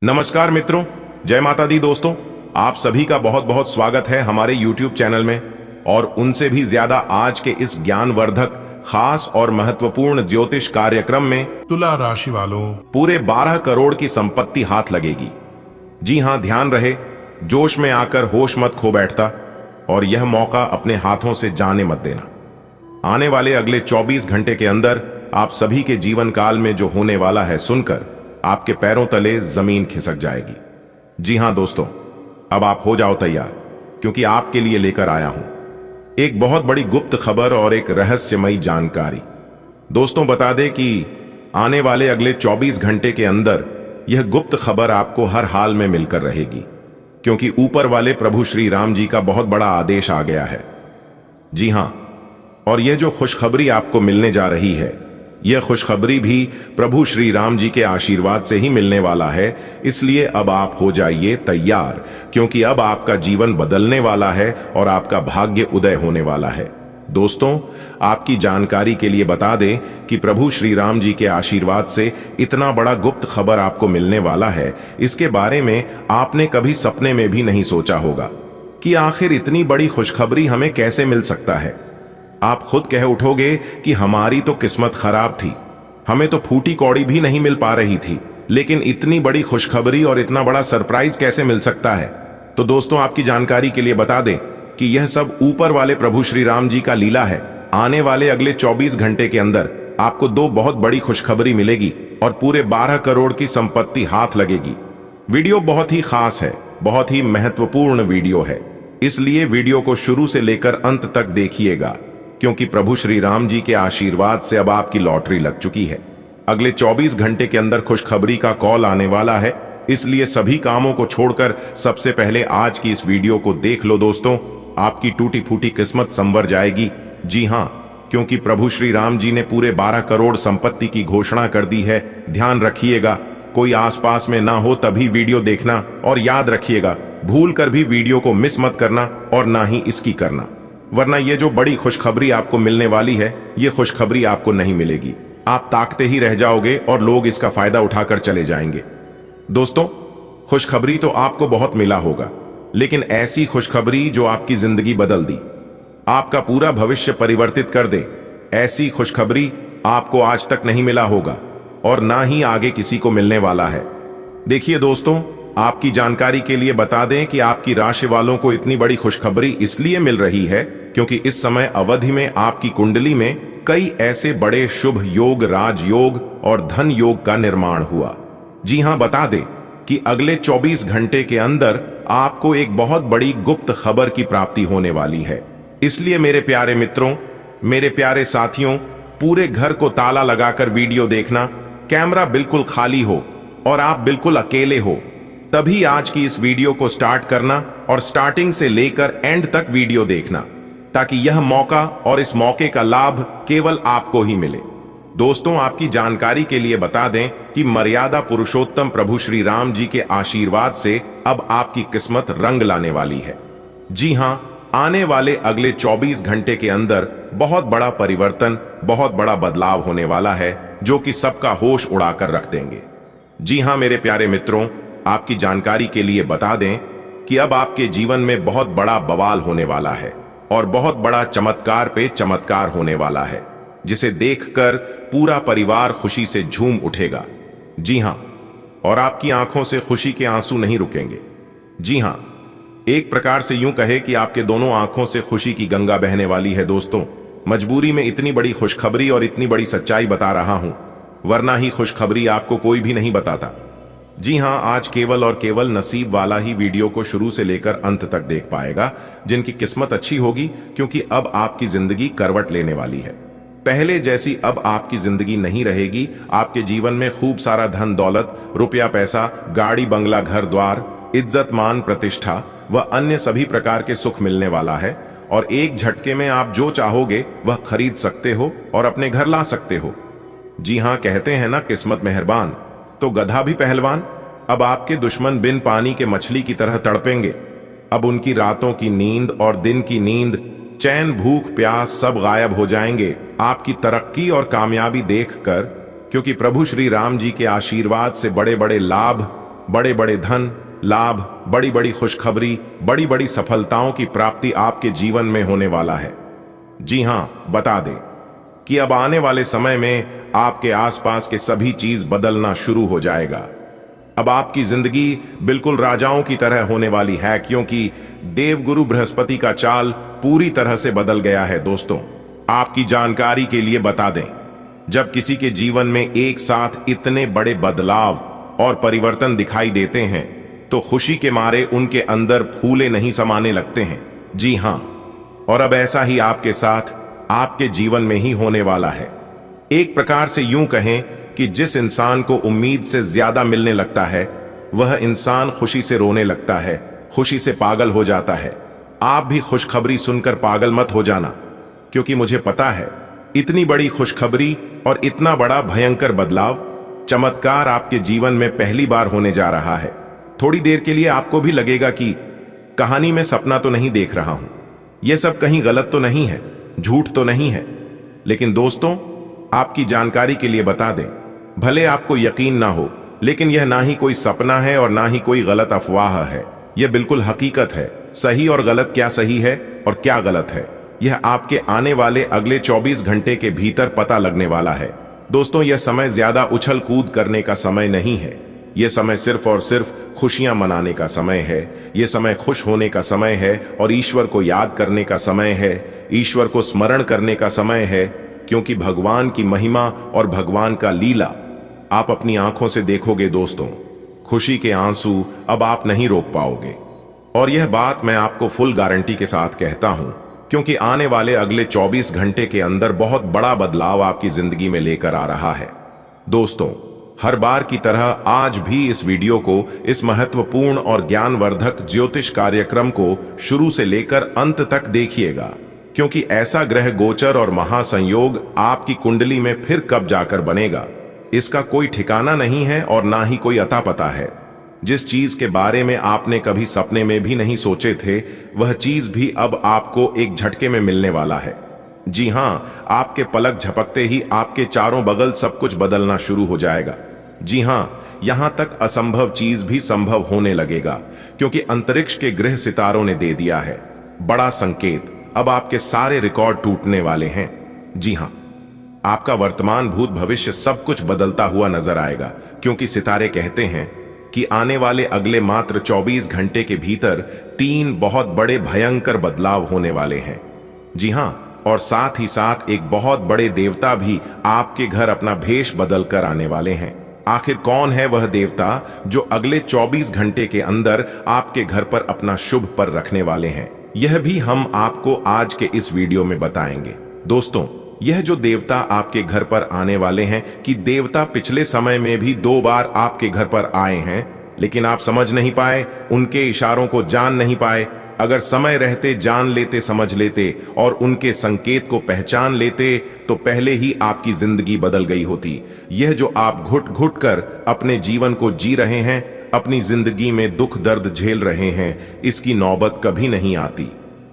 नमस्कार मित्रों, जय माता दी। दोस्तों, आप सभी का बहुत बहुत स्वागत है हमारे YouTube चैनल में। और उनसे भी ज्यादा आज के इस ज्ञानवर्धक, खास और महत्वपूर्ण ज्योतिष कार्यक्रम में तुला राशि वालों, पूरे 12 करोड़ की संपत्ति हाथ लगेगी। जी हां, ध्यान रहे, जोश में आकर होश मत खो बैठता और यह मौका अपने हाथों से जाने मत देना। आने वाले अगले 24 घंटे के अंदर आप सभी के जीवन काल में जो होने वाला है सुनकर आपके पैरों तले जमीन खिसक जाएगी। जी हां दोस्तों, अब आप हो जाओ तैयार, क्योंकि आपके लिए लेकर आया हूं एक बहुत बड़ी गुप्त खबर और एक रहस्यमयी जानकारी। दोस्तों, बता दें कि आने वाले अगले 24 घंटे के अंदर यह गुप्त खबर आपको हर हाल में मिलकर रहेगी, क्योंकि ऊपर वाले प्रभु श्री राम जी का बहुत बड़ा आदेश आ गया है। जी हां, और यह जो खुशखबरी आपको मिलने जा रही है, यह खुशखबरी भी प्रभु श्री राम जी के आशीर्वाद से ही मिलने वाला है। इसलिए अब आप हो जाइए तैयार, क्योंकि अब आपका जीवन बदलने वाला है और आपका भाग्य उदय होने वाला है। दोस्तों, आपकी जानकारी के लिए बता दें कि प्रभु श्री राम जी के आशीर्वाद से इतना बड़ा गुप्त खबर आपको मिलने वाला है, इसके बारे में आपने कभी सपने में भी नहीं सोचा होगा कि आखिर इतनी बड़ी खुशखबरी हमें कैसे मिल सकता है। आप खुद कह उठोगे कि हमारी तो किस्मत खराब थी, हमें तो फूटी कौड़ी भी नहीं मिल पा रही थी, लेकिन इतनी बड़ी खुशखबरी और इतना बड़ा सरप्राइज कैसे मिल सकता है। तो दोस्तों, आपकी जानकारी के लिए बता दें कि यह सब ऊपर वाले प्रभु श्री राम जी का लीला है। आने वाले अगले 24 घंटे के अंदर आपको दो बहुत बड़ी खुशखबरी मिलेगी और पूरे 12 करोड़ की संपत्ति हाथ लगेगी। वीडियो बहुत ही खास है, बहुत ही महत्वपूर्ण वीडियो है, इसलिए वीडियो को शुरू से लेकर अंत तक देखिएगा, क्योंकि प्रभु श्री राम जी के आशीर्वाद से अब आपकी लॉटरी लग चुकी है। अगले 24 घंटे के अंदर खुशखबरी का कॉल आने वाला है, इसलिए सभी कामों को छोड़कर सबसे पहले आज की इस वीडियो को देख लो। दोस्तों, आपकी टूटी फूटी किस्मत संवर जाएगी। जी हां, क्योंकि प्रभु श्री राम जी ने पूरे 12 करोड़ संपत्ति की घोषणा कर दी है। ध्यान रखिएगा, कोई आसपास में ना हो तभी वीडियो देखना, और याद रखिएगा, भूल कर भी वीडियो को मिस मत करना और ना ही इसकी करना, वरना ये जो बड़ी खुशखबरी आपको मिलने वाली है, ये खुशखबरी आपको नहीं मिलेगी। आप ताकते ही रह जाओगे और लोग इसका फायदा उठाकर चले जाएंगे। दोस्तों, खुशखबरी तो आपको बहुत मिला होगा, लेकिन ऐसी खुशखबरी जो आपकी जिंदगी बदल दी, आपका पूरा भविष्य परिवर्तित कर दे, ऐसी खुशखबरी आपको आज तक नहीं मिला होगा और ना ही आगे किसी को मिलने वाला है। देखिए दोस्तों, आपकी जानकारी के लिए बता दें कि आपकी राशि वालों को इतनी बड़ी खुशखबरी इसलिए मिल रही है क्योंकि इस समय अवधि में आपकी कुंडली में कई ऐसे बड़े शुभ योग, राजयोग और धन योग का निर्माण हुआ। जी हां, बता दें कि अगले 24 घंटे के अंदर आपको एक बहुत बड़ी गुप्त खबर की प्राप्ति होने वाली है। इसलिए मेरे प्यारे मित्रों, मेरे प्यारे साथियों, पूरे घर को ताला लगाकर वीडियो देखना, कैमरा बिल्कुल खाली हो और आप बिल्कुल अकेले हो, तभी आज की इस वीडियो को स्टार्ट करना और स्टार्टिंग से लेकर एंड तक वीडियो देखना, ताकि यह मौका और इस मौके का लाभ केवल आपको ही मिले। दोस्तों, आपकी जानकारी के लिए बता दें कि मर्यादा पुरुषोत्तम प्रभु श्री राम जी के आशीर्वाद से अब आपकी किस्मत रंग लाने वाली है। जी हां, आने वाले अगले 24 घंटे के अंदर बहुत बड़ा परिवर्तन, बहुत बड़ा बदलाव होने वाला है, जो कि सबका होश उड़ाकर रख देंगे। जी हां मेरे प्यारे मित्रों, आपकी जानकारी के लिए बता दें कि अब आपके जीवन में बहुत बड़ा बवाल होने वाला है और बहुत बड़ा चमत्कार पे चमत्कार होने वाला है, जिसे देखकर पूरा परिवार खुशी से झूम उठेगा। जी हां, और आपकी आंखों से खुशी के आंसू नहीं रुकेंगे। जी हां, एक प्रकार से यूं कहे कि आपके दोनों आंखों से खुशी की गंगा बहने वाली है। दोस्तों, मजबूरी में इतनी बड़ी खुशखबरी और इतनी बड़ी सच्चाई बता रहा हूं, वरना ही खुशखबरी आपको कोई भी नहीं बताता। जी हां, आज केवल और केवल नसीब वाला ही वीडियो को शुरू से लेकर अंत तक देख पाएगा, जिनकी किस्मत अच्छी होगी, क्योंकि अब आपकी जिंदगी करवट लेने वाली है। पहले जैसी अब आपकी जिंदगी नहीं रहेगी। आपके जीवन में खूब सारा धन दौलत, रुपया पैसा, गाड़ी बंगला, घर द्वार, इज्जत मान प्रतिष्ठा व अन्य सभी प्रकार के सुख मिलने वाला है, और एक झटके में आप जो चाहोगे वह खरीद सकते हो और अपने घर ला सकते हो। जी हां, कहते हैं ना, किस्मत मेहरबान तो गधा भी पहलवान। अब आपके दुश्मन बिन पानी के मछली की तरह तड़पेंगे। अब उनकी रातों की नींद और दिन की नींद, चैन, भूख, प्यास सब गायब हो जाएंगे आपकी तरक्की और कामयाबी देखकर, क्योंकि प्रभु श्री राम जी के आशीर्वाद से बड़े बड़े लाभ, बड़े बड़े धन, लाभ, बड़ी बड़ी खुशखबरी, बड़ी बड़ी सफलताओं की प्राप्ति आपके जीवन में होने वाला है। जी हां, बता दें कि अब आने वाले समय में आपके आसपास के सभी चीज बदलना शुरू हो जाएगा। अब आपकी जिंदगी बिल्कुल राजाओं की तरह होने वाली है, क्योंकि देवगुरु बृहस्पति का चाल पूरी तरह से बदल गया है। दोस्तों, आपकी जानकारी के लिए बता दें, जब किसी के जीवन में एक साथ इतने बड़े बदलाव और परिवर्तन दिखाई देते हैं तो खुशी के मारे उनके अंदर फूले नहीं समाने लगते हैं। जी हां, और अब ऐसा ही आपके साथ आपके जीवन में ही होने वाला है। एक प्रकार से यूं कहें कि जिस इंसान को उम्मीद से ज्यादा मिलने लगता है, वह इंसान खुशी से रोने लगता है, खुशी से पागल हो जाता है। आप भी खुशखबरी सुनकर पागल मत हो जाना, क्योंकि मुझे पता है इतनी बड़ी खुशखबरी और इतना बड़ा भयंकर बदलाव, चमत्कार आपके जीवन में पहली बार होने जा रहा है। थोड़ी देर के लिए आपको भी लगेगा कि कहानी में सपना तो नहीं देख रहा हूं, यह सब कहीं गलत तो नहीं है, झूठ तो नहीं है। लेकिन दोस्तों, आपकी जानकारी के लिए बता दें, भले आपको यकीन ना हो, लेकिन यह ना ही कोई सपना है और ना ही कोई गलत अफवाह है। यह बिल्कुल हकीकत है। सही और गलत क्या सही है और क्या गलत है, यह आपके आने वाले अगले 24 घंटे के भीतर पता लगने वाला है। दोस्तों, यह समय ज्यादा उछल कूद करने का समय नहीं है। यह समय सिर्फ और सिर्फ खुशियां मनाने का समय है। यह समय खुश होने का समय है और ईश्वर को याद करने का समय है, ईश्वर को स्मरण करने का समय है, क्योंकि भगवान की महिमा और भगवान का लीला आप अपनी आंखों से देखोगे। दोस्तों, खुशी के आंसू अब आप नहीं रोक पाओगे, और यह बात मैं आपको फुल गारंटी के साथ कहता हूं, क्योंकि आने वाले अगले 24 घंटे के अंदर बहुत बड़ा बदलाव आपकी जिंदगी में लेकर आ रहा है। दोस्तों, हर बार की तरह आज भी इस वीडियो को, इस महत्वपूर्ण और ज्ञानवर्धक ज्योतिष कार्यक्रम को शुरू से लेकर अंत तक देखिएगा, क्योंकि ऐसा ग्रह गोचर और महासंयोग आपकी कुंडली में फिर कब जाकर बनेगा, इसका कोई ठिकाना नहीं है और ना ही कोई अता पता है। जिस चीज के बारे में आपने कभी सपने में भी नहीं सोचे थे, वह चीज भी अब आपको एक झटके में मिलने वाला है। जी हां, आपके पलक झपकते ही आपके चारों बगल सब कुछ बदलना शुरू हो जाएगा। जी हां, यहां तक असंभव चीज भी संभव होने लगेगा, क्योंकि अंतरिक्ष के ग्रह सितारों ने दे दिया है बड़ा संकेत। अब आपके सारे रिकॉर्ड टूटने वाले हैं। जी हां, आपका वर्तमान, भूत, भविष्य सब कुछ बदलता हुआ नजर आएगा, क्योंकि सितारे कहते हैं कि आने वाले अगले मात्र 24 घंटे के भीतर 3 बहुत बड़े भयंकर बदलाव होने वाले हैं। जी हां, और साथ ही साथ एक बहुत बड़े देवता भी आपके घर अपना भेष बदल कर आने वाले हैं। आखिर कौन है वह देवता जो अगले 24 घंटे के अंदर आपके घर पर अपना शुभ पर रखने वाले हैं, यह भी हम आपको आज के इस वीडियो में बताएंगे। दोस्तों, यह जो देवता आपके घर पर आने वाले हैं, कि देवता पिछले समय में भी 2 बार आपके घर पर आए हैं, लेकिन आप समझ नहीं पाए, उनके इशारों को जान नहीं पाए। अगर समय रहते जान लेते, समझ लेते और उनके संकेत को पहचान लेते, तो पहले ही आपकी जिंदगी बदल गई होती। यह जो आप घुट घुट कर अपने जीवन को जी रहे हैं, अपनी जिंदगी में दुख दर्द झेल रहे हैं, इसकी नौबत कभी नहीं आती।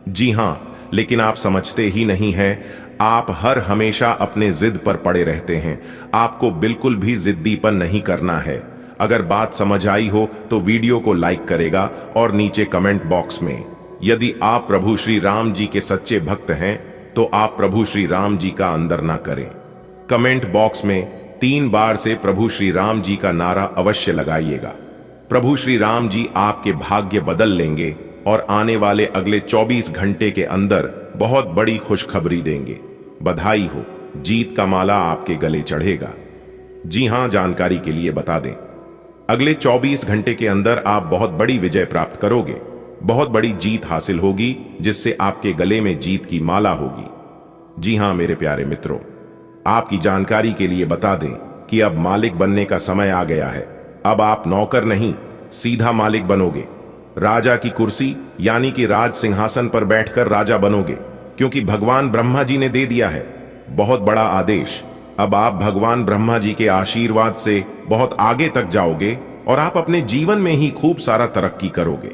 जी हां, लेकिन आप समझते ही नहीं हैं। आप हर हमेशा अपने जिद पर पड़े रहते हैं। आपको बिल्कुल भी जिद्दीपन नहीं करना है। अगर बात समझ आई हो तो वीडियो को लाइक करेगा और नीचे कमेंट बॉक्स में, यदि आप प्रभु श्री राम जी के सच्चे भक्त हैं तो आप प्रभु श्री राम जी का अंदर ना करें। कमेंट बॉक्स में 3 बार से प्रभु श्री राम जी का नारा अवश्य लगाइएगा। प्रभु श्री राम जी आपके भाग्य बदल लेंगे और आने वाले अगले 24 घंटे के अंदर बहुत बड़ी खुशखबरी देंगे। बधाई हो, जीत का माला आपके गले चढ़ेगा। जी हां, जानकारी के लिए बता दें, अगले 24 घंटे के अंदर आप बहुत बड़ी विजय प्राप्त करोगे। बहुत बड़ी जीत हासिल होगी, जिससे आपके गले में जीत की माला होगी। जी हां मेरे प्यारे मित्रों, आपकी जानकारी के लिए बता दें कि अब मालिक बनने का समय आ गया है। अब आप नौकर नहीं, सीधा मालिक बनोगे। राजा की कुर्सी यानी कि राज सिंहासन पर बैठकर राजा बनोगे, क्योंकि भगवान ब्रह्मा जी ने दे दिया है बहुत बड़ा आदेश। अब आप भगवान ब्रह्मा जी के आशीर्वाद से बहुत आगे तक जाओगे और आप अपने जीवन में ही खूब सारा तरक्की करोगे,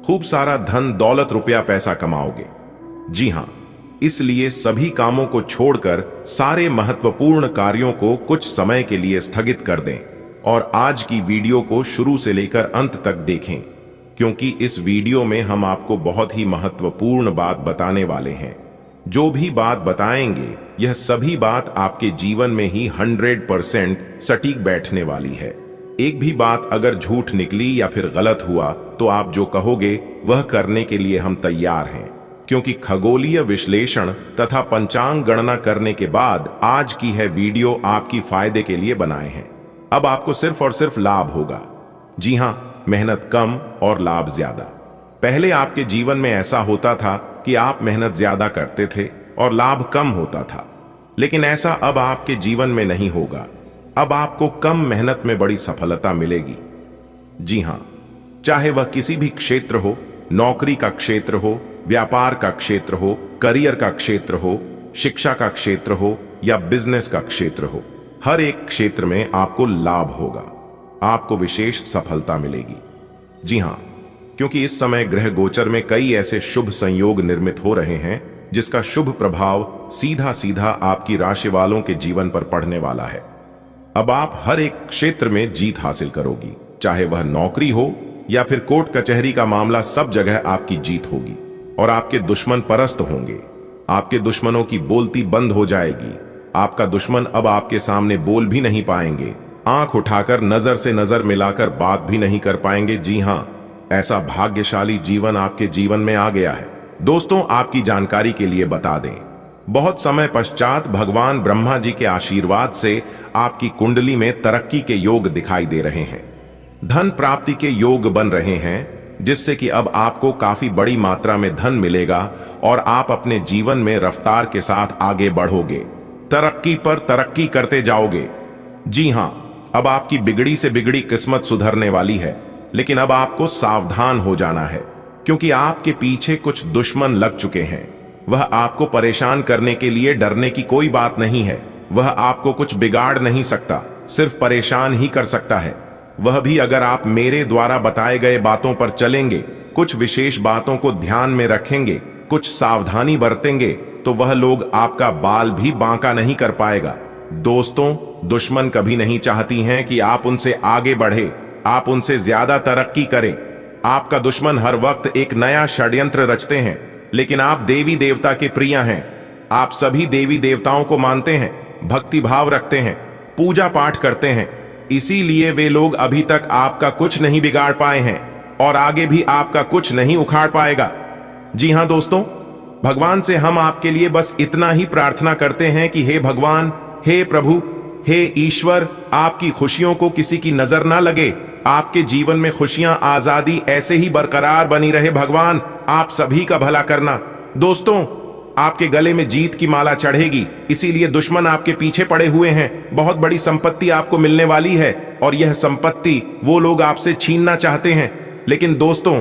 खूब सारा धन दौलत रुपया पैसा कमाओगे। जी हां, इसलिए सभी कामों को छोड़कर सारे महत्वपूर्ण कार्यों को कुछ समय के लिए स्थगित कर दें। और आज की वीडियो को शुरू से लेकर अंत तक देखें, क्योंकि इस वीडियो में हम आपको बहुत ही महत्वपूर्ण बात बताने वाले हैं। जो भी बात बताएंगे यह सभी बात आपके जीवन में ही 100% सटीक बैठने वाली है। एक भी बात अगर झूठ निकली या फिर गलत हुआ तो आप जो कहोगे वह करने के लिए हम तैयार हैं, क्योंकि खगोलीय विश्लेषण तथा पंचांग गणना करने के बाद आज की है वीडियो आपकी फायदे के लिए बनाए हैं। अब आपको सिर्फ और सिर्फ लाभ होगा। जी हां, मेहनत कम और लाभ ज्यादा। पहले आपके जीवन में ऐसा होता था कि आप मेहनत ज्यादा करते थे और लाभ कम होता था, लेकिन ऐसा अब आपके जीवन में नहीं होगा। अब आपको कम मेहनत में बड़ी सफलता मिलेगी। जी हां, चाहे वह किसी भी क्षेत्र हो, नौकरी का क्षेत्र हो, व्यापार का क्षेत्र हो, करियर का क्षेत्र हो, शिक्षा का क्षेत्र हो या बिजनेस का क्षेत्र हो, हर एक क्षेत्र में आपको लाभ होगा, आपको विशेष सफलता मिलेगी। जी हां, क्योंकि इस समय ग्रह गोचर में कई ऐसे शुभ संयोग निर्मित हो रहे हैं जिसका शुभ प्रभाव सीधा सीधा आपकी राशि वालों के जीवन पर पड़ने वाला है। अब आप हर एक क्षेत्र में जीत हासिल करोगी, चाहे वह नौकरी हो या फिर कोर्ट कचहरी का मामला, सब जगह आपकी जीत होगी और आपके दुश्मन परास्त होंगे। आपके दुश्मनों की बोलती बंद हो जाएगी। आपका दुश्मन अब आपके सामने बोल भी नहीं पाएंगे, आंख उठाकर नजर से नजर मिलाकर बात भी नहीं कर पाएंगे। जी हां, ऐसा भाग्यशाली जीवन आपके जीवन में आ गया है। दोस्तों, आपकी जानकारी के लिए बता दें, बहुत समय पश्चात भगवान ब्रह्मा जी के आशीर्वाद से आपकी कुंडली में तरक्की के योग दिखाई दे रहे हैं। धन प्राप्ति के योग बन रहे हैं, जिससे कि अब आपको काफी बड़ी मात्रा में धन मिलेगा और आप अपने जीवन में रफ्तार के साथ आगे बढ़ोगे, तरक्की पर तरक्की करते जाओगे। जी हां, अब आपकी बिगड़ी से बिगड़ी किस्मत सुधरने वाली है, लेकिन अब आपको सावधान हो जाना है, क्योंकि आपके पीछे कुछ दुश्मन लग चुके हैं। वह आपको परेशान करने के लिए डरने की कोई बात नहीं है। वह आपको कुछ बिगाड़ नहीं सकता, सिर्फ परेशान ही कर सकता है। वह भी अगर आप मेरे द्वारा बताए गए बातों पर चलेंगे, कुछ विशेष बातों को ध्यान में रखेंगे, कुछ सावधानी बरतेंगे, तो वह लोग आपका बाल भी बांका नहीं कर पाएगा। दोस्तों, दुश्मन कभी नहीं चाहती हैं कि आप उनसे आगे बढ़े, आप उनसे ज्यादा तरक्की करें। आपका दुश्मन हर वक्त एक नया षड्यंत्र रचते हैं, लेकिन आप देवी देवता के प्रिय हैं। आप सभी देवी देवताओं को मानते हैं, भक्ति भाव रखते हैं, पूजा पाठ करते हैं, इसीलिए वे लोग अभी तक आपका कुछ नहीं बिगाड़ पाए हैं और आगे भी आपका कुछ नहीं उखाड़ पाएगा। जी हां दोस्तों, भगवान से हम आपके लिए बस इतना ही प्रार्थना करते हैं कि हे भगवान, हे प्रभु, हे ईश्वर, आपकी खुशियों को किसी की नजर ना लगे। आपके जीवन में खुशियां, आजादी ऐसे ही बरकरार बनी रहे। भगवान, आप सभी का भला करना। दोस्तों, आपके गले में जीत की माला चढ़ेगी, इसीलिए दुश्मन आपके पीछे पड़े हुए हैं। बहुत बड़ी संपत्ति आपको मिलने वाली है और यह संपत्ति वो लोग आपसे छीनना चाहते हैं। लेकिन दोस्तों,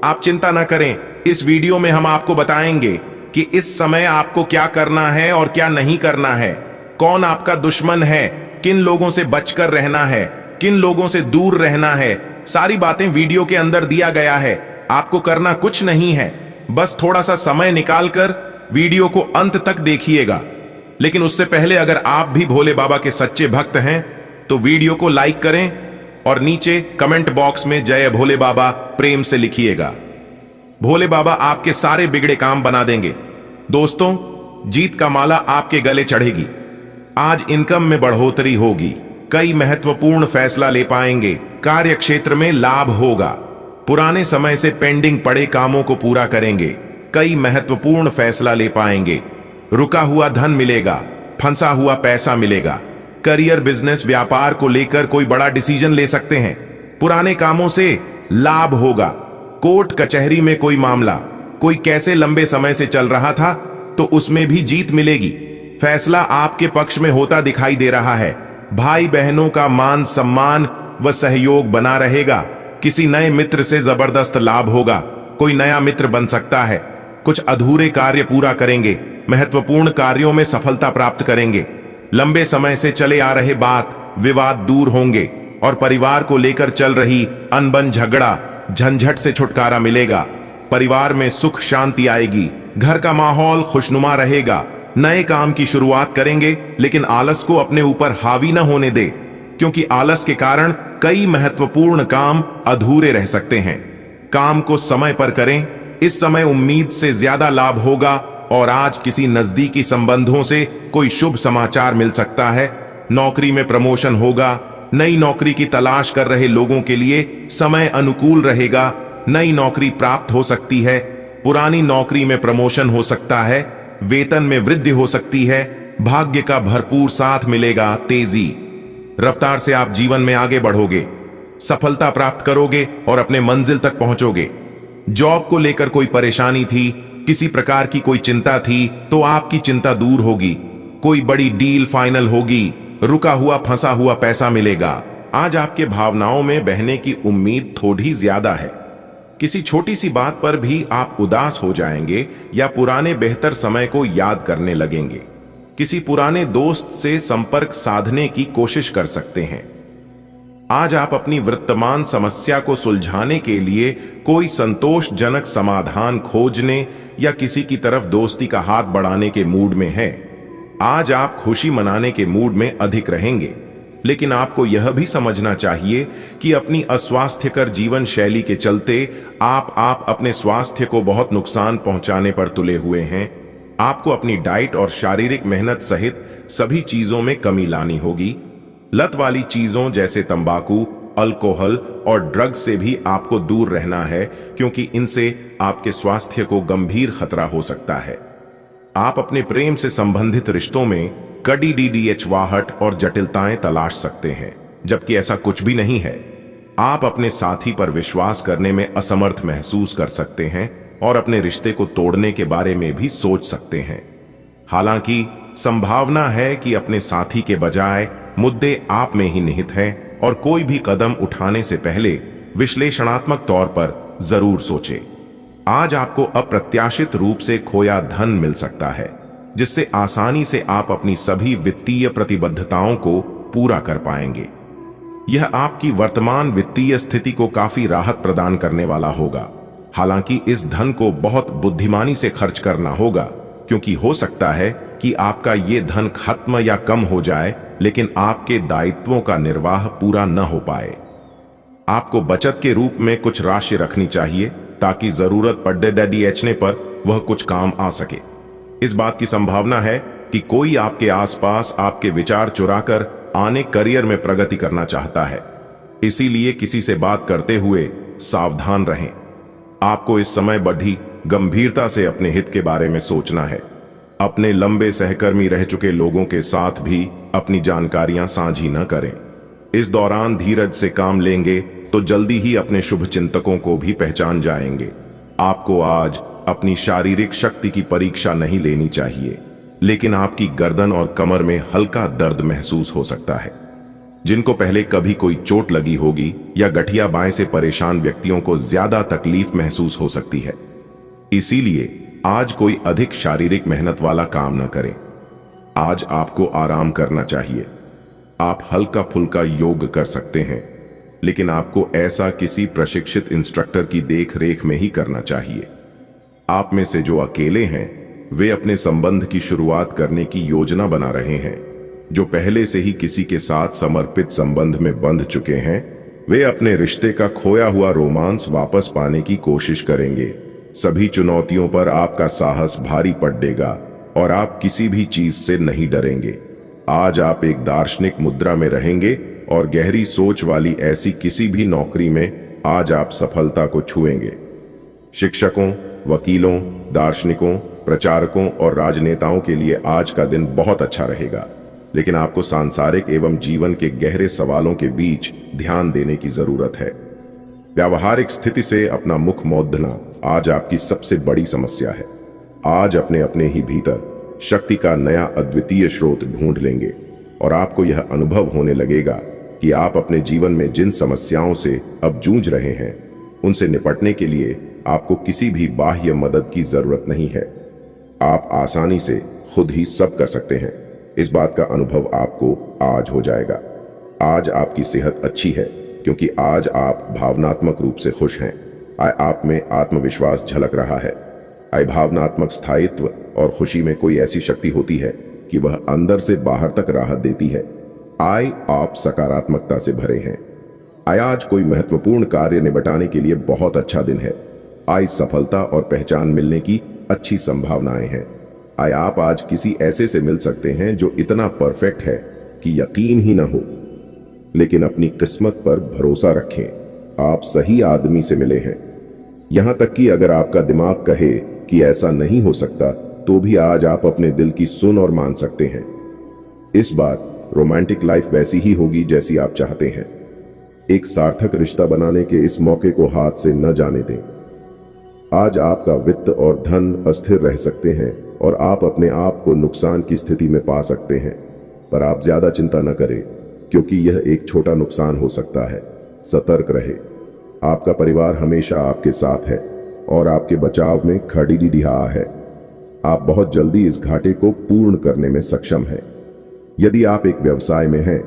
आप चिंता ना करें, इस वीडियो में हम आपको बताएंगे कि इस समय आपको क्या करना है और क्या नहीं करना है, कौन आपका दुश्मन है, किन लोगों से बचकर रहना है, किन लोगों से दूर रहना है। सारी बातें वीडियो के अंदर दिया गया है। आपको करना कुछ नहीं है, बस थोड़ा सा समय निकालकर वीडियो को अंत तक देखिएगा। लेकिन उससे पहले अगर आप भी भोले बाबा के सच्चे भक्त हैं तो वीडियो को लाइक करें और नीचे कमेंट बॉक्स में जय भोले बाबा प्रेम से लिखिएगा। भोले बाबा आपके सारे बिगड़े काम बना देंगे। दोस्तों, जीत का माला आपके गले चढ़ेगी। आज इनकम में बढ़ोतरी होगी, कई महत्वपूर्ण फैसला ले पाएंगे, कार्य क्षेत्र में लाभ होगा, पुराने समय से पेंडिंग पड़े कामों को पूरा करेंगे, कई महत्वपूर्ण फैसला ले पाएंगे, रुका हुआ धन मिलेगा, फंसा हुआ पैसा मिलेगा, करियर, बिजनेस, व्यापार को लेकर कोई बड़ा डिसीजन ले सकते हैं, पुराने कामों से लाभ होगा, कोर्ट कचहरी में कोई मामला, कोई कैसे लंबे समय से चल रहा था तो उसमें भी जीत मिलेगी, फैसला आपके पक्ष में होता दिखाई दे रहा है, भाई बहनों का मान सम्मान व सहयोग बना रहेगा, किसी नए मित्र से जबरदस्त लाभ होगा, कोई नया मित्र बन सकता है, कुछ अधूरे कार्य पूरा करेंगे, महत्वपूर्ण कार्यों में सफलता प्राप्त करेंगे, लंबे समय से चले आ रहे बात विवाद दूर होंगे और परिवार को लेकर चल रही अनबन झगड़ा झंझट से छुटकारा मिलेगा, परिवार में सुख शांति आएगी, घर का माहौल खुशनुमा रहेगा, नए काम की शुरुआत करेंगे लेकिन आलस को अपने ऊपर हावी न होने दे, क्योंकि आलस के कारण कई महत्वपूर्ण काम अधूरे रह सकते हैं। काम को समय पर करें, इस समय उम्मीद से ज्यादा लाभ होगा और आज किसी नजदीकी संबंधों से कोई शुभ समाचार मिल सकता है। नौकरी में प्रमोशन होगा। नई नौकरी की तलाश कर रहे लोगों के लिए समय अनुकूल रहेगा। नई नौकरी प्राप्त हो सकती है। पुरानी नौकरी में प्रमोशन हो सकता है। वेतन में वृद्धि हो सकती है। भाग्य का भरपूर साथ मिलेगा। तेजी रफ्तार से आप जीवन में आगे बढ़ोगे, सफलता प्राप्त करोगे और अपने मंजिल तक पहुंचोगे। जॉब को लेकर कोई परेशानी थी, किसी प्रकार की कोई चिंता थी, तो आपकी चिंता दूर होगी। कोई बड़ी डील फाइनल होगी। रुका हुआ फंसा हुआ पैसा मिलेगा। आज आपके भावनाओं में बहने की उम्मीद थोड़ी ज्यादा है। किसी छोटी सी बात पर भी आप उदास हो जाएंगे या पुराने बेहतर समय को याद करने लगेंगे। किसी पुराने दोस्त से संपर्क साधने की कोशिश कर सकते हैं। आज आप अपनी वर्तमान समस्या को सुलझाने के लिए कोई संतोषजनक समाधान खोजने या किसी की तरफ दोस्ती का हाथ बढ़ाने के मूड में हैं। आज आप खुशी मनाने के मूड में अधिक रहेंगे, लेकिन आपको यह भी समझना चाहिए कि अपनी अस्वास्थ्यकर जीवन शैली के चलते आप अपने स्वास्थ्य को बहुत नुकसान पहुंचाने पर तुले हुए हैं। आपको अपनी डाइट और शारीरिक मेहनत सहित सभी चीजों में कमी लानी होगी। लत वाली चीजों जैसे तंबाकू, अल्कोहल और ड्रग्स से भी आपको दूर रहना है, क्योंकि इनसे आपके स्वास्थ्य को गंभीर खतरा हो सकता है। आप अपने प्रेम से संबंधित रिश्तों में कड़ी डीडीएचवाहट और जटिलताएं तलाश सकते हैं, जबकि ऐसा कुछ भी नहीं है। आप अपने साथी पर विश्वास करने में असमर्थ महसूस कर सकते हैं और अपने रिश्ते को तोड़ने के बारे में भी सोच सकते हैं। हालांकि संभावना है कि अपने साथी के बजाय मुद्दे आप में ही निहित हैं और कोई भी कदम उठाने से पहले विश्लेषणात्मक तौर पर जरूर सोचें। आज आपको अप्रत्याशित रूप से खोया धन मिल सकता है, जिससे आसानी से आप अपनी सभी वित्तीय प्रतिबद्धताओं को पूरा कर पाएंगे। यह आपकी वर्तमान वित्तीय स्थिति को काफी राहत प्रदान करने वाला होगा। हालांकि इस धन को बहुत बुद्धिमानी से खर्च करना होगा, क्योंकि हो सकता है कि आपका ये धन खत्म या कम हो जाए, लेकिन आपके दायित्वों का निर्वाह पूरा न हो पाए। आपको बचत के रूप में कुछ राशि रखनी चाहिए, ताकि जरूरत पड़ने पर वह कुछ काम आ सके। इस बात की संभावना है कि कोई आपके आसपास आपके विचार चुराकर आने करियर में प्रगति करना चाहता है। इसीलिए किसी से बात करते हुए सावधान रहें। आपको इस समय बड़ी गंभीरता से अपने हित के बारे में सोचना है। अपने लंबे सहकर्मी रह चुके लोगों के साथ भी अपनी जानकारियां साझी न करें। इस दौरान धीरज से काम लेंगे तो जल्दी ही अपने शुभ चिंतकों को भी पहचान जाएंगे। आपको आज अपनी शारीरिक शक्ति की परीक्षा नहीं लेनी चाहिए, लेकिन आपकी गर्दन और कमर में हल्का दर्द महसूस हो सकता है। जिनको पहले कभी कोई चोट लगी होगी या गठिया बाएं से परेशान व्यक्तियों को ज्यादा तकलीफ महसूस हो सकती है। इसीलिए आज कोई अधिक शारीरिक मेहनत वाला काम न करें। आज आपको आराम करना चाहिए। आप हल्का फुल्का योग कर सकते हैं, लेकिन आपको ऐसा किसी प्रशिक्षित इंस्ट्रक्टर की देख रेख में ही करना चाहिए। आप में से जो अकेले हैं, वे अपने संबंध की शुरुआत करने की योजना बना रहे हैं। जो पहले से ही किसी के साथ समर्पित संबंध में बंध चुके हैं, वे अपने रिश्ते का खोया हुआ रोमांस वापस पाने की कोशिश करेंगे। सभी चुनौतियों पर आपका साहस भारी पड़ेगा और आप किसी भी चीज से नहीं डरेंगे। आज आप एक दार्शनिक मुद्रा में रहेंगे और गहरी सोच वाली ऐसी किसी भी नौकरी में आज आप सफलता को छुएंगे। शिक्षकों, वकीलों, दार्शनिकों, प्रचारकों और राजनेताओं के लिए आज का दिन बहुत अच्छा रहेगा, लेकिन आपको सांसारिक एवं जीवन के गहरे सवालों के बीच ध्यान देने की जरूरत है। व्यावहारिक स्थिति से अपना मुख मोड़ना आज आपकी सबसे बड़ी समस्या है। आज अपने अपने ही भीतर शक्ति का नया अद्वितीय स्रोत ढूंढ लेंगे और आपको यह अनुभव होने लगेगा कि आप अपने जीवन में जिन समस्याओं से अब जूझ रहे हैं, उनसे निपटने के लिए आपको किसी भी बाह्य मदद की जरूरत नहीं है। आप आसानी से खुद ही सब कर सकते हैं। इस बात का अनुभव आपको आज हो जाएगा। आज आपकी सेहत अच्छी है, क्योंकि आज आप भावनात्मक रूप से खुश हैं। आप में आत्मविश्वास झलक रहा है। भावनात्मक स्थायित्व और खुशी में कोई ऐसी शक्ति होती है कि वह अंदर से बाहर तक राहत देती है। आय आप सकारात्मकता से भरे हैं। आय आज कोई महत्वपूर्ण कार्य निपटाने के लिए बहुत अच्छा दिन है। आय सफलता और पहचान मिलने की अच्छी संभावनाएं हैं। आय आप आज किसी ऐसे से मिल सकते हैं जो इतना परफेक्ट है कि यकीन ही ना हो, लेकिन अपनी किस्मत पर भरोसा रखें, आप सही आदमी से मिले हैं। यहां तक कि अगर आपका दिमाग कहे कि ऐसा नहीं हो सकता, तो भी आज आप अपने दिल की सुन और मान सकते हैं। इस बार रोमांटिक लाइफ वैसी ही होगी जैसी आप चाहते हैं। एक सार्थक रिश्ता बनाने के इस मौके को हाथ से न जाने दें। आज आपका वित्त और धन अस्थिर रह सकते हैं और आप अपने आप को नुकसान की स्थिति में पा सकते हैं, पर आप ज्यादा चिंता न करें, क्योंकि यह एक छोटा नुकसान हो सकता है। सतर्क रहे। आपका परिवार हमेशा आपके साथ है और आपके बचाव में खड़ी रहा है। आप बहुत जल्दी इस घाटे को पूर्ण करने में सक्षम हैं। यदि आप एक व्यवसाय में हैं,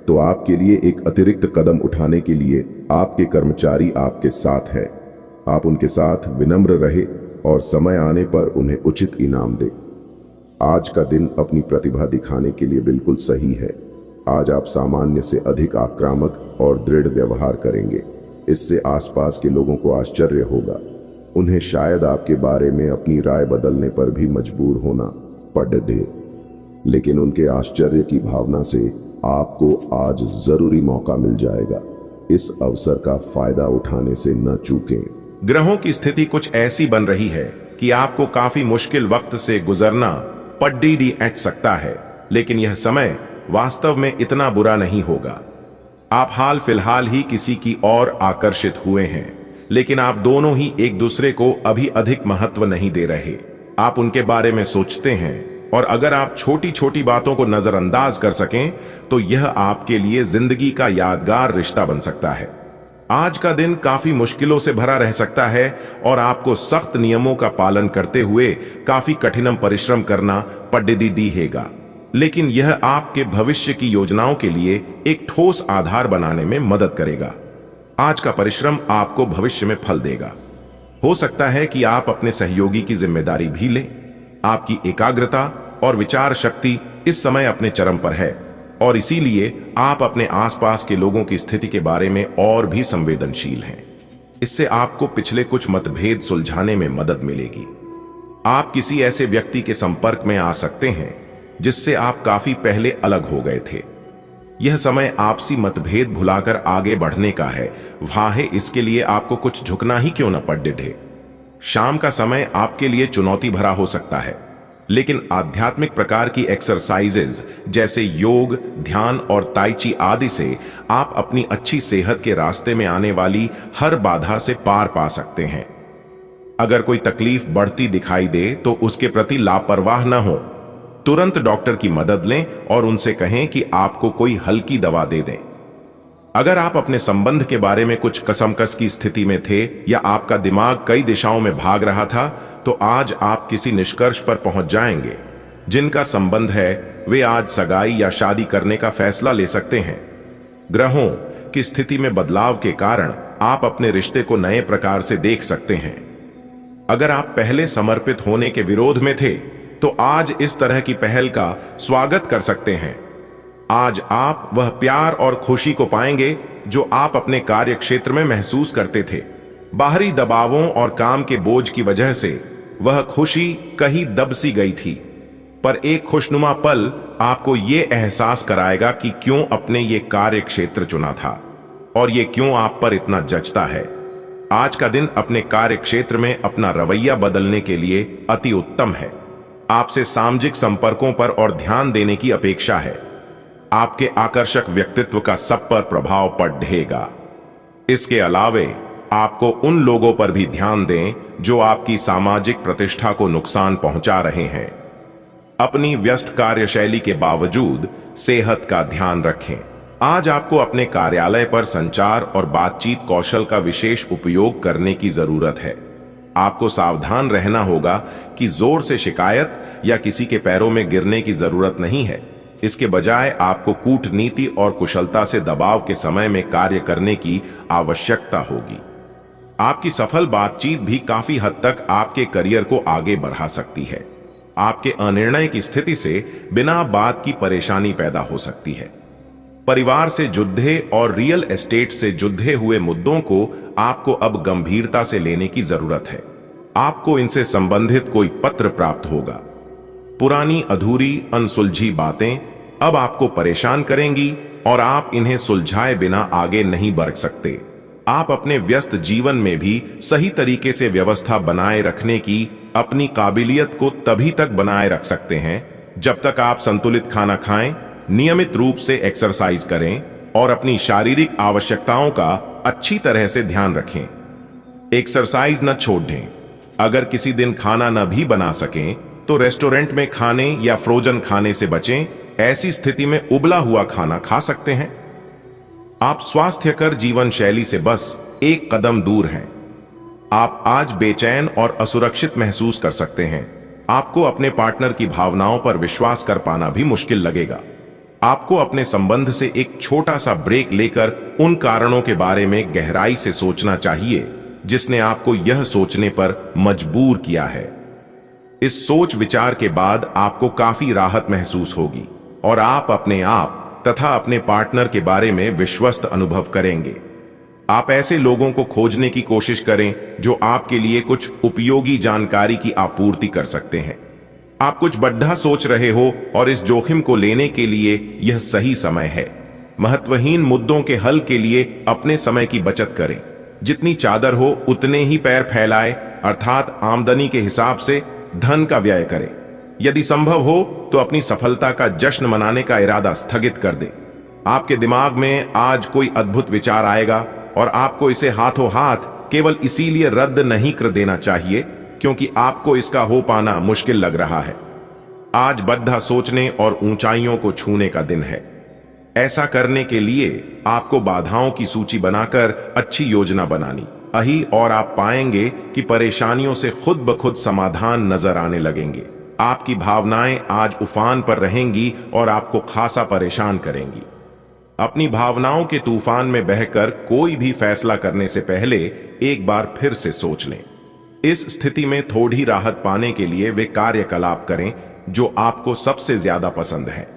तो आपके लिए एक अतिरिक्त कदम उठाने के लिए आपके कर्मचारी आपके साथ हैं। आप उनके साथ विनम्र रहे और समय आने पर उन्हें उचित इनाम दें। आज का दिन अपनी प्रतिभा दिखाने के लिए बिल्कुल सही है। आज आप सामान्य से अधिक आक्रामक और दृढ़ व्यवहार करेंगे। इससे आसपास के लोगों को आश्चर्य होगा। उन्हें शायद आपके बारे में अपनी राय बदलने पर भी मजबूर होना पड़े, लेकिन उनके आश्चर्य की भावना से आपको आज जरूरी मौका मिल जाएगा। इस अवसर का फायदा उठाने से न चूकें। ग्रहों की स्थिति कुछ ऐसी बन रही है कि आपको काफी मुश्किल वक्त से गुजरना पड़ सकता है, लेकिन यह समय वास्तव में इतना बुरा नहीं होगा। आप हाल फिलहाल ही किसी की ओर आकर्षित हुए हैं, लेकिन आप दोनों ही एक दूसरे को अभी अधिक महत्व नहीं दे रहे। आप उनके बारे में सोचते हैं, और अगर आप छोटी छोटी बातों को नजरअंदाज कर सकें तो यह आपके लिए जिंदगी का यादगार रिश्ता बन सकता है। आज का दिन काफी मुश्किलों से भरा रह सकता है और आपको सख्त नियमों का पालन करते हुए काफी कठिन परिश्रम करना पड़ेगा, लेकिन यह आपके भविष्य की योजनाओं के लिए एक ठोस आधार बनाने में मदद करेगा। आज का परिश्रम आपको भविष्य में फल देगा। हो सकता है कि आप अपने सहयोगी की जिम्मेदारी भी लें। आपकी एकाग्रता और विचार शक्ति इस समय अपने चरम पर है, और इसीलिए आप अपने आसपास के लोगों की स्थिति के बारे में और भी संवेदनशील हैं। इससे आपको पिछले कुछ मतभेद सुलझाने में मदद मिलेगी। आप किसी ऐसे व्यक्ति के संपर्क में आ सकते हैं जिससे आप काफी पहले अलग हो गए थे। यह समय आपसी मतभेद भुलाकर आगे बढ़ने का है। वाहे इसके लिए आपको कुछ झुकना ही क्यों न पड़े। शाम का समय आपके लिए चुनौती भरा हो सकता है, लेकिन आध्यात्मिक प्रकार की एक्सरसाइजेज जैसे योग, ध्यान और ताइची आदि से आप अपनी अच्छी सेहत के रास्ते में आने वाली हर बाधा से पार पा सकते हैं। अगर कोई तकलीफ बढ़ती दिखाई दे तो उसके प्रति लापरवाह न हो। तुरंत डॉक्टर की मदद लें और उनसे कहें कि आपको कोई हल्की दवा दे दें। अगर आप अपने संबंध के बारे में कुछ कसमकस की स्थिति में थे या आपका दिमाग कई दिशाओं में भाग रहा था, तो आज आप किसी निष्कर्ष पर पहुंच जाएंगे। जिनका संबंध है वे आज सगाई या शादी करने का फैसला ले सकते हैं। ग्रहों की स्थिति में बदलाव के कारण आप अपने रिश्ते को नए प्रकार से देख सकते हैं। अगर आप पहले समर्पित होने के विरोध में थे, तो आज इस तरह की पहल का स्वागत कर सकते हैं। आज आप वह प्यार और खुशी को पाएंगे जो आप अपने कार्य क्षेत्र में महसूस करते थे। बाहरी दबावों और काम के बोझ की वजह से वह खुशी कहीं दब सी गई थी, पर एक खुशनुमा पल आपको यह एहसास कराएगा कि क्यों अपने ये कार्य क्षेत्र चुना था और ये क्यों आप पर इतना जचता है। आज का दिन अपने कार्य क्षेत्र में अपना रवैया बदलने के लिए अति उत्तम है। आपसे सामाजिक संपर्कों पर और ध्यान देने की अपेक्षा है। आपके आकर्षक व्यक्तित्व का सब पर प्रभाव पड़ेगा। इसके अलावे आपको उन लोगों पर भी ध्यान दें जो आपकी सामाजिक प्रतिष्ठा को नुकसान पहुंचा रहे हैं। अपनी व्यस्त कार्यशैली के बावजूद सेहत का ध्यान रखें। आज आपको अपने कार्यालय पर संचार और बातचीत कौशल का विशेष उपयोग करने की जरूरत है। आपको सावधान रहना होगा कि जोर से शिकायत या किसी के पैरों में गिरने की जरूरत नहीं है। इसके बजाय आपको कूटनीति और कुशलता से दबाव के समय में कार्य करने की आवश्यकता होगी। आपकी सफल बातचीत भी काफी हद तक आपके करियर को आगे बढ़ा सकती है। आपके अनिर्णय की स्थिति से बिना बात की परेशानी पैदा हो सकती है। परिवार से जुड़े और रियल एस्टेट से जुड़े हुए मुद्दों को आपको अब गंभीरता से लेने की जरूरत है। आपको इनसे संबंधित कोई पत्र प्राप्त होगा। पुरानी अधूरी अनसुलझी बातें अब आपको परेशान करेंगी और आप इन्हें सुलझाए बिना आगे नहीं बढ़ सकते। आप अपने व्यस्त जीवन में भी सही तरीके से व्यवस्था बनाए रखने की अपनी काबिलियत को तभी तक बनाए रख सकते हैं जब तक आप संतुलित खाना खाएं, नियमित रूप से एक्सरसाइज करें और अपनी शारीरिक आवश्यकताओं का अच्छी तरह से ध्यान रखें। एक्सरसाइज न छोड़ दें। अगर किसी दिन खाना न भी बना सकें तो रेस्टोरेंट में खाने या फ्रोजन खाने से बचें। ऐसी स्थिति में उबला हुआ खाना खा सकते हैं। आप स्वास्थ्यकर जीवन शैली से बस एक कदम दूर हैं। आप आज बेचैन और असुरक्षित महसूस कर सकते हैं। आपको अपने पार्टनर की भावनाओं पर विश्वास कर पाना भी मुश्किल लगेगा। आपको अपने संबंध से एक छोटा सा ब्रेक लेकर उन कारणों के बारे में गहराई से सोचना चाहिए जिसने आपको यह सोचने पर मजबूर किया है। इस सोच विचार के बाद आपको काफी राहत महसूस होगी और आप अपने आप तथा अपने पार्टनर के बारे में विश्वस्त अनुभव करेंगे। आप ऐसे लोगों को खोजने की कोशिश करें जो आपके लिए कुछ उपयोगी जानकारी की आपूर्ति कर सकते हैं। आप कुछ बड़ा सोच रहे हो और इस जोखिम को लेने के लिए यह सही समय है। महत्वहीन मुद्दों के हल के लिए अपने समय की बचत करें। जितनी चादर हो उतने ही पैर फैलाए, अर्थात आमदनी के हिसाब से धन का व्यय करें। यदि संभव हो तो अपनी सफलता का जश्न मनाने का इरादा स्थगित कर दे। आपके दिमाग में आज कोई अद्भुत विचार आएगा और आपको इसे हाथों हाथ केवल इसीलिए रद्द नहीं कर देना चाहिए क्योंकि आपको इसका हो पाना मुश्किल लग रहा है। आज बड़ा सोचने और ऊंचाइयों को छूने का दिन है। ऐसा करने के लिए आपको बाधाओं की सूची बनाकर अच्छी योजना बनानी अही और आप पाएंगे कि परेशानियों से खुद ब खुद समाधान नजर आने लगेंगे। आपकी भावनाएं आज उफान पर रहेंगी और आपको खासा परेशान करेंगी। अपनी भावनाओं के तूफान में बहकर कोई भी फैसला करने से पहले एक बार फिर से सोच लें। इस स्थिति में थोड़ी राहत पाने के लिए वे कार्यकलाप करें जो आपको सबसे ज्यादा पसंद है।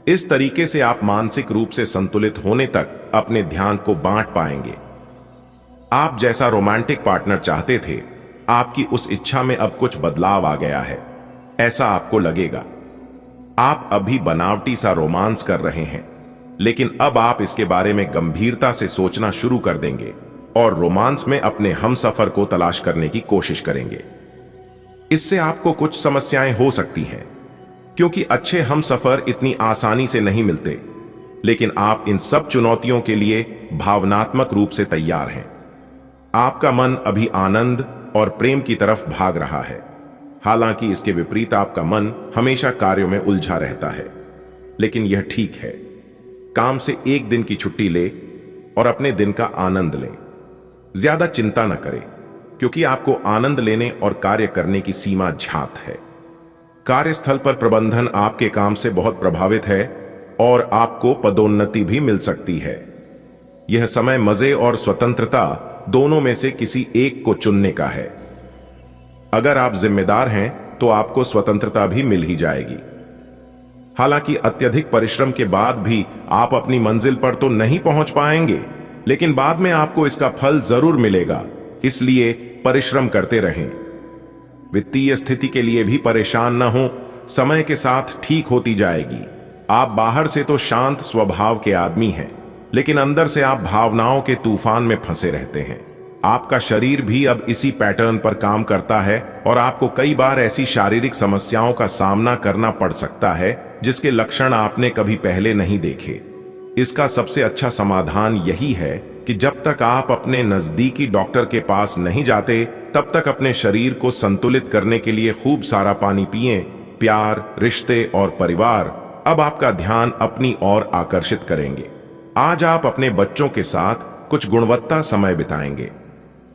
इस तरीके से आप मानसिक रूप से संतुलित होने तक अपने ध्यान को बांट पाएंगे। आप जैसा रोमांटिक पार्टनर चाहते थे, आपकी उस इच्छा में अब कुछ बदलाव आ गया है, ऐसा आपको लगेगा। आप अभी बनावटी सा रोमांस कर रहे हैं, लेकिन अब आप इसके बारे में गंभीरता से सोचना शुरू कर देंगे और रोमांस में अपने हमसफर को तलाश करने की कोशिश करेंगे। इससे आपको कुछ समस्याएं हो सकती हैं, क्योंकि अच्छे हमसफर इतनी आसानी से नहीं मिलते, लेकिन आप इन सब चुनौतियों के लिए भावनात्मक रूप से तैयार हैं। आपका मन अभी आनंद और प्रेम की तरफ भाग रहा है। हालांकि इसके विपरीत आपका मन हमेशा कार्यों में उलझा रहता है, लेकिन यह ठीक है। काम से एक दिन की छुट्टी ले और अपने दिन का आनंद लें। ज्यादा चिंता न करें, क्योंकि आपको आनंद लेने और कार्य करने की सीमा ज्ञात है। कार्यस्थल पर प्रबंधन आपके काम से बहुत प्रभावित है और आपको पदोन्नति भी मिल सकती है। यह समय मजे और स्वतंत्रता दोनों में से किसी एक को चुनने का है। अगर आप जिम्मेदार हैं तो आपको स्वतंत्रता भी मिल ही जाएगी। हालांकि अत्यधिक परिश्रम के बाद भी आप अपनी मंजिल पर तो नहीं पहुंच पाएंगे, लेकिन बाद में आपको इसका फल जरूर मिलेगा। इसलिए परिश्रम करते रहें। वित्तीय स्थिति के लिए भी परेशान न हो, समय के साथ ठीक होती जाएगी। आप बाहर से तो शांत स्वभाव के आदमी हैं, लेकिन अंदर से आप भावनाओं के तूफान में फंसे रहते हैं। आपका शरीर भी अब इसी पैटर्न पर काम करता है और आपको कई बार ऐसी शारीरिक समस्याओं का सामना करना पड़ सकता है जिसके लक्षण आपने कभी पहले नहीं देखे। इसका सबसे अच्छा समाधान यही है कि जब तक आप अपने नजदीकी डॉक्टर के पास नहीं जाते, तब तक अपने शरीर को संतुलित करने के लिए खूब सारा पानी पिएं। प्यार, रिश्ते और परिवार अब आपका ध्यान अपनी ओर आकर्षित करेंगे। आज आप अपने बच्चों के साथ कुछ गुणवत्ता समय बिताएंगे।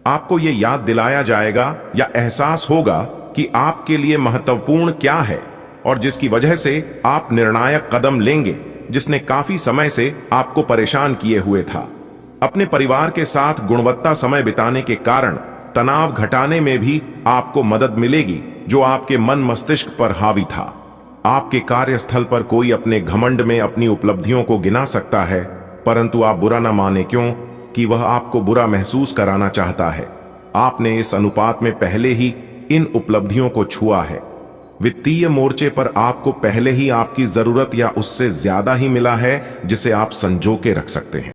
आपको यह याद दिलाया जाएगा या एहसास होगा कि आपके लिए महत्वपूर्ण क्या है और जिसकी वजह से आप निर्णायक कदम लेंगे, जिसने काफी समय से आपको परेशान किए हुए था। अपने परिवार के साथ गुणवत्ता समय बिताने के कारण तनाव घटाने में भी आपको मदद मिलेगी जो आपके मन मस्तिष्क पर हावी था। आपके कार्यस्थल पर कोई अपने घमंड में अपनी उपलब्धियों को गिना सकता है, परंतु आप बुरा न माने, क्यों कि वह आपको बुरा महसूस कराना चाहता है। आपने इस अनुपात में पहले ही इन उपलब्धियों को छुआ है। वित्तीय मोर्चे पर आपको पहले ही आपकी जरूरत या उससे ज्यादा ही मिला है, जिसे आप संजो के रख सकते हैं।